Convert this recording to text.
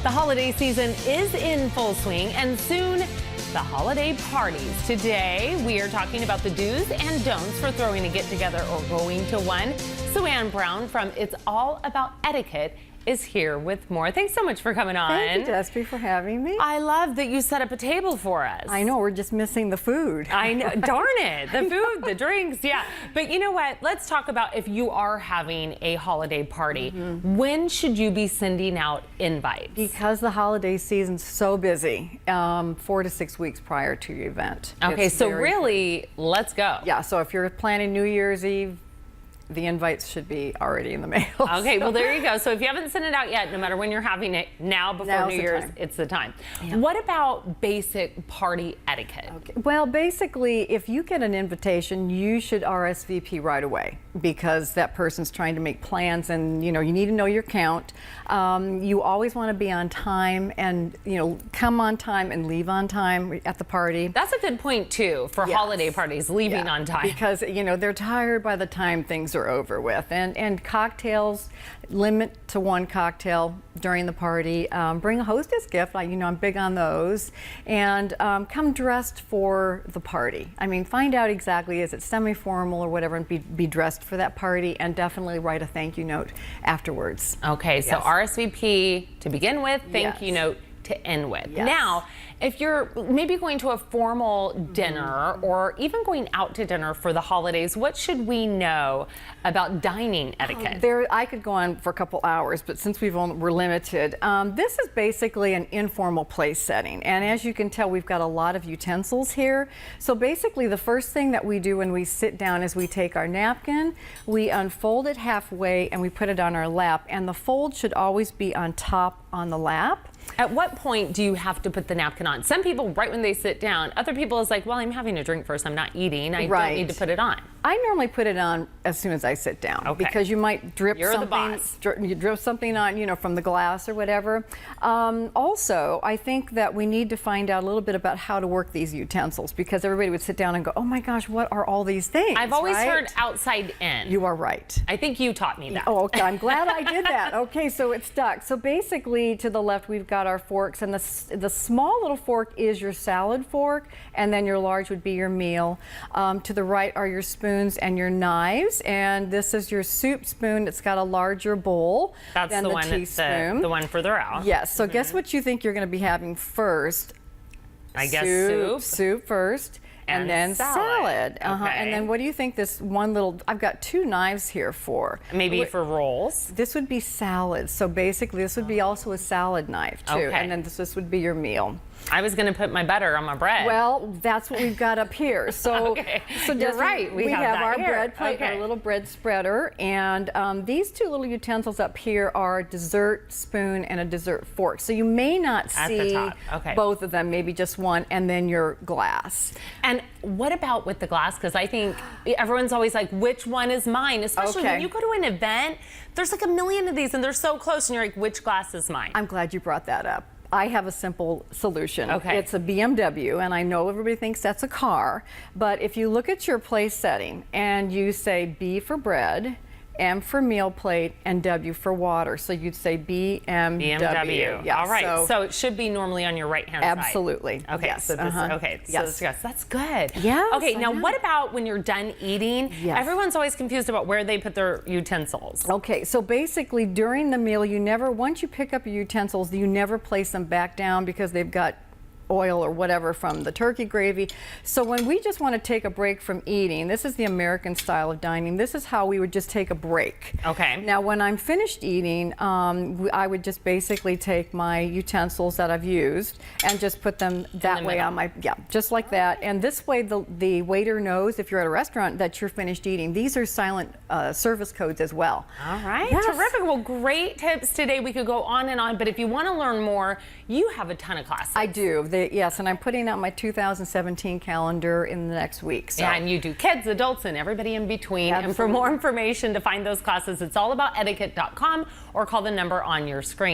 The holiday season is in full swing, and soon the holiday parties. Today, we are talking about the do's and don'ts for throwing a get-together or going to one. SueAnn Brown from It's All About Etiquette is here with more. Thanks so much for coming on. Thank you, Despy, for having me. I love that you set up a table for us. I know, we're just missing the food. I know, darn it, the food, the drinks, yeah. But you know what, let's talk about if you are having a holiday party, when should you be sending out invites? Because the holiday season's so busy, 4 to 6 weeks prior to your event. Okay, so really, let's go. Yeah, so if you're planning New Year's Eve, the invites should be already in the mail. Okay, well, there you go. So if you haven't sent it out yet, no matter when you're having it, now before New Year's, it's the time. Yeah. What about basic party etiquette? Okay. Well, basically, if you get an invitation, you should RSVP right away because that person's trying to make plans, and you need to know your count. You always want to be on time, and come on time and leave on time at the party. That's a good point too for holiday parties, leaving on time, because they're tired by the time things are over with. And cocktails, limit to 1 cocktail during the party. Bring a hostess gift, I'm big on those, and come dressed for the party. I mean, find out exactly, is it semi-formal or whatever, and be dressed for that party, and definitely write a thank you note afterwards. Okay, so RSVP to begin with, thank you note to end with. Yes. Now, if you're maybe going to a formal dinner or even going out to dinner for the holidays, what should we know about dining etiquette? I could go on for a couple hours, but since we're limited, this is basically an informal place setting. And as you can tell, we've got a lot of utensils here. So basically, the first thing that we do when we sit down is we take our napkin, we unfold it halfway, and we put it on our lap. And the fold should always be on top on the lap. At what point do you have to put the napkin on? Some people, right when they sit down. Other people is like, well, I'm having a drink first. I'm not eating. I don't need to put it on. I normally put it on as soon as I sit down because you might drip something. You drip something on, from the glass or whatever. Also, I think that we need to find out a little bit about how to work these utensils, because everybody would sit down and go, oh my gosh, what are all these things? I've always heard outside in. You are right. I think you taught me that. Oh, okay. I'm glad I did that. Okay, so it's stuck. So basically, to the left, we've got our forks, and the small little fork is your salad fork, and then your large would be your meal. To the right are your spoons and your knives, and this is your soup spoon. It's got a larger bowl than the teaspoon. The one further out. Yes. So guess what you think you're going to be having first? I guess soup. Soup first. And then salad. Okay. And then what do you think this one little, I've got 2 knives here for? Maybe for rolls? This would be salad. So basically this would be also a salad knife too. Okay. And then this would be your meal. I was going to put my butter on my bread. Well, that's what we've got up here. So, so you're right. We have our bread plate, our little bread spreader, and these 2 little utensils up here are a dessert spoon and a dessert fork. So you may not see both of them, maybe just one, and then your glass. And what about with the glass? Because I think everyone's always like, which one is mine? Especially when you go to an event, there's like a million of these, and they're so close, and you're like, which glass is mine? I'm glad you brought that up. I have a simple solution. Okay. It's a BMW, and I know everybody thinks that's a car, but if you look at your place setting and you say B for bread, M for meal plate, and W for water, so you'd say BMW. Yeah, all right. So it should be normally on your right-hand side. Absolutely. Okay. Yes. So this, yes, that's good. Yes. Okay. Now, what about when you're done eating? Yes. Everyone's always confused about where they put their utensils. Okay. So basically, during the meal, once you pick up your utensils, you never place them back down because they've got oil or whatever from the turkey gravy. So when we just want to take a break from eating, this is the American style of dining. This is how we would just take a break. Okay. Now when I'm finished eating, I would just basically take my utensils that I've used and just put them that way on my, just like that. And this way the waiter knows, if you're at a restaurant, that you're finished eating. These are silent service codes as well. All right. Yes. Terrific. Well, great tips today. We could go on and on, but if you want to learn more, you have a ton of classes. I do. Yes, and I'm putting out my 2017 calendar in the next week. So. Yeah, and you do kids, adults, and everybody in between. Absolutely. And for more information to find those classes, it's allaboutetiquette.com or call the number on your screen.